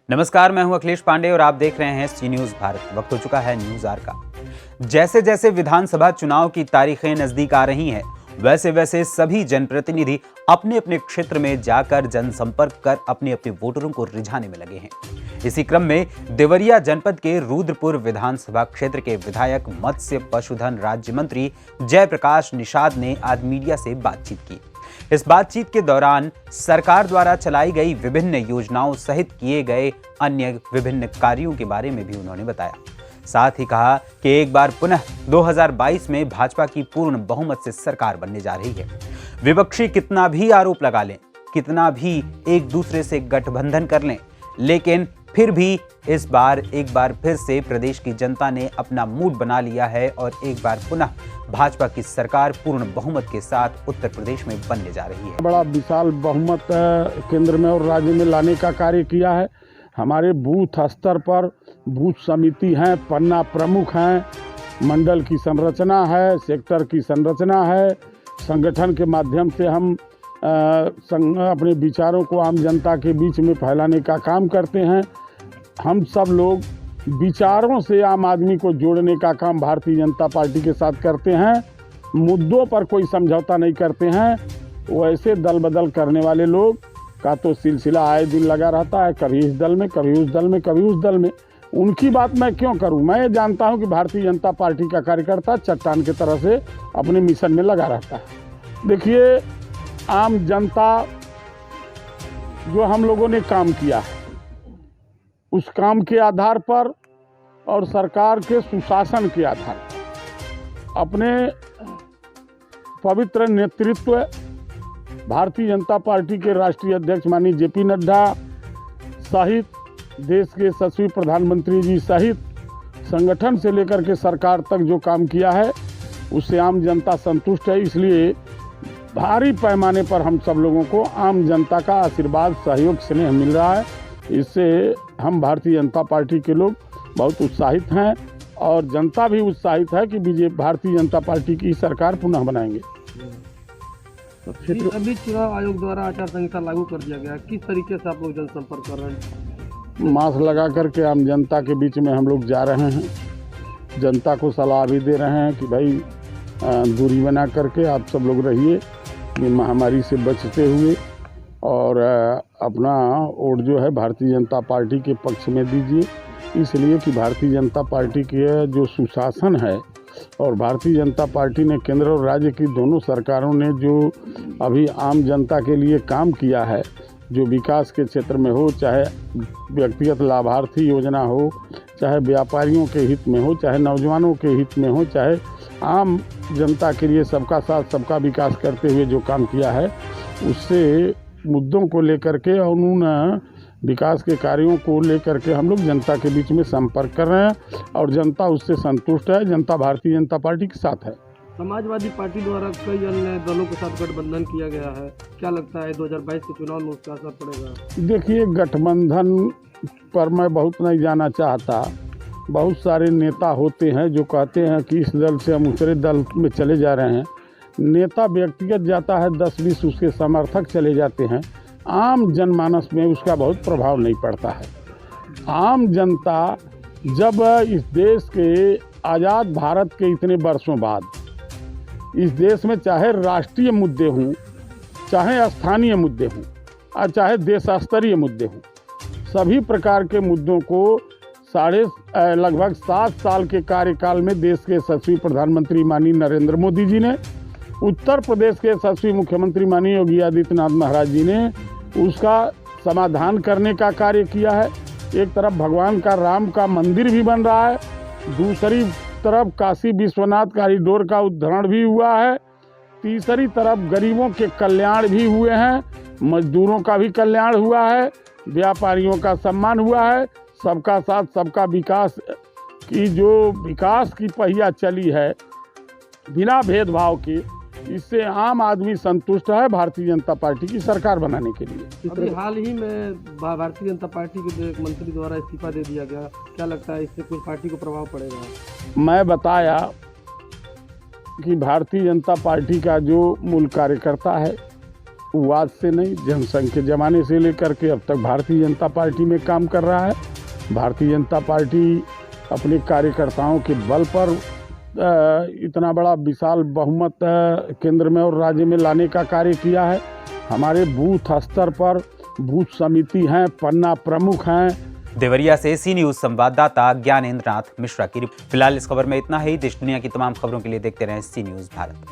नमस्कार, मैं हूं अखिलेश पांडे और आप देख रहे हैं सी न्यूज भारत। वक्त हो चुका है न्यूज आवर का। जैसे जैसे विधानसभा चुनाव की तारीखें नजदीक आ रही हैं, वैसे वैसे सभी जनप्रतिनिधि अपने अपने क्षेत्र में जाकर जनसंपर्क कर अपने अपने वोटरों को रिझाने में लगे हैं। इसी क्रम में देवरिया जनपद के रुद्रपुर विधानसभा क्षेत्र के विधायक मत्स्य पशुधन राज्य मंत्री जयप्रकाश निषाद ने आज मीडिया से बातचीत की। इस बातचीत के दौरान सरकार द्वारा चलाई गई विभिन्न योजनाओं सहित किए गए अन्य विभिन्न कार्यों के बारे में भी उन्होंने बताया। साथ ही कहा कि एक बार पुनः 2022 में भाजपा की पूर्ण बहुमत से सरकार बनने जा रही है। विपक्षी कितना भी आरोप लगा लें, कितना भी एक दूसरे से गठबंधन कर लें, लेकिन फिर भी इस बार एक बार फिर से प्रदेश की जनता ने अपना मूड बना लिया है और एक बार पुनः भाजपा की सरकार पूर्ण बहुमत के साथ उत्तर प्रदेश में बनने जा रही है। बड़ा विशाल बहुमत केंद्र में और राज्य में लाने का कार्य किया है। हमारे बूथ स्तर पर बूथ समिति हैं, पन्ना प्रमुख हैं, मंडल की संरचना है, सेक्टर की संरचना है। संगठन के माध्यम से हम अपने विचारों को आम जनता के बीच में फैलाने का काम करते हैं। हम सब लोग विचारों से आम आदमी को जोड़ने का काम भारतीय जनता पार्टी के साथ करते हैं। मुद्दों पर कोई समझौता नहीं करते हैं। वैसे दल बदल करने वाले लोग का तो सिलसिला आए दिन लगा रहता है, कभी इस दल में, कभी उस दल में, कभी उस दल में। उनकी बात मैं क्यों करूं? मैं जानता हूं कि भारतीय जनता पार्टी का कार्यकर्ता चट्टान की तरह से अपने मिशन में लगा रहता है। देखिए, आम जनता जो हम लोगों ने काम किया है, उस काम के आधार पर और सरकार के सुशासन के आधार पर अपने पवित्र नेतृत्व भारतीय जनता पार्टी के राष्ट्रीय अध्यक्ष माननीय जेपी नड्डा सहित देश के यशस्वी प्रधानमंत्री जी सहित संगठन से लेकर के सरकार तक जो काम किया है, उससे आम जनता संतुष्ट है। इसलिए भारी पैमाने पर हम सब लोगों को आम जनता का आशीर्वाद, सहयोग, स्नेह मिल रहा है। इससे हम भारतीय जनता पार्टी के लोग बहुत उत्साहित हैं और जनता भी उत्साहित है कि भारतीय जनता पार्टी की सरकार पुनः बनाएंगे। अभी चुनाव आयोग द्वारा आचार संहिता लागू कर दिया गया, किस तरीके से आप लोग जनसंपर्क कर रहे हैं? मास्क लगा करके आम जनता के बीच में हम लोग जा रहे हैं। जनता को सलाह भी दे रहे हैं कि भाई दूरी बना करके आप सब लोग रहिए, ये महामारी से बचते हुए, और अपना वोट जो है भारतीय जनता पार्टी के पक्ष में दीजिए। इसलिए कि भारतीय जनता पार्टी के जो सुशासन है और भारतीय जनता पार्टी ने केंद्र और राज्य की दोनों सरकारों ने जो अभी आम जनता के लिए काम किया है, जो विकास के क्षेत्र में हो, चाहे व्यक्तिगत लाभार्थी योजना हो, चाहे व्यापारियों के हित में हो, चाहे नौजवानों के हित में हो, चाहे आम जनता के लिए सबका साथ सबका विकास करते हुए जो काम किया है, उससे मुद्दों को लेकर के और उन विकास के कार्यों को लेकर के हम लोग जनता के बीच में संपर्क कर रहे हैं और जनता उससे संतुष्ट है। जनता भारतीय जनता पार्टी के साथ है। समाजवादी पार्टी द्वारा कई अन्य दलों के साथ गठबंधन किया गया है, क्या लगता है 2022 के चुनाव में उसका असर पड़ेगा? देखिए, गठबंधन पर मैं बहुत नहीं जाना चाहता। बहुत सारे नेता होते हैं जो कहते हैं कि इस दल से हम दूसरे दल में चले जा रहे हैं। नेता व्यक्तिगत जाता है, 10-20 उसके समर्थक चले जाते हैं। आम जनमानस में उसका बहुत प्रभाव नहीं पड़ता है। आम जनता जब इस देश के आज़ाद भारत के इतने वर्षों बाद इस देश में चाहे राष्ट्रीय मुद्दे हों, चाहे स्थानीय मुद्दे हों और चाहे देश स्तरीय मुद्दे हों, सभी प्रकार के मुद्दों को लगभग 7 साल के कार्यकाल में देश के यशस्वी प्रधानमंत्री माननीय नरेंद्र मोदी जी ने, उत्तर प्रदेश के यशस्वी मुख्यमंत्री माननीय योगी आदित्यनाथ महाराज जी ने उसका समाधान करने का कार्य किया है। एक तरफ भगवान का राम का मंदिर भी बन रहा है, दूसरी तरफ काशी विश्वनाथ कॉरिडोर का उद्धारण भी हुआ है, तीसरी तरफ गरीबों के कल्याण भी हुए हैं, मजदूरों का भी कल्याण हुआ है, व्यापारियों का सम्मान हुआ है। सबका साथ सबका विकास की जो विकास की पहिया चली है बिना भेदभाव के, इससे आम आदमी संतुष्ट है भारतीय जनता पार्टी की सरकार बनाने के लिए। अभी हाल ही में भारतीय जनता पार्टी के एक मंत्री द्वारा इस्तीफा दे दिया गया, क्या लगता है इससे कुछ पार्टी को प्रभाव पड़ेगा? मैं बताया कि भारतीय जनता पार्टी का जो मूल कार्यकर्ता है आज से नहीं, जनसंघ के ज़माने से लेकर के अब तक भारतीय जनता पार्टी में काम कर रहा है। भारतीय जनता पार्टी अपने कार्यकर्ताओं के बल पर इतना बड़ा विशाल बहुमत केंद्र में और राज्य में लाने का कार्य किया है। हमारे बूथ स्तर पर बूथ समिति हैं, पन्ना प्रमुख हैं। देवरिया से सी न्यूज संवाददाता ज्ञानेंद्र नाथ मिश्रा की रिपोर्ट। फिलहाल इस खबर में इतना ही। देश दुनिया की तमाम खबरों के लिए देखते रहें सी न्यूज भारत।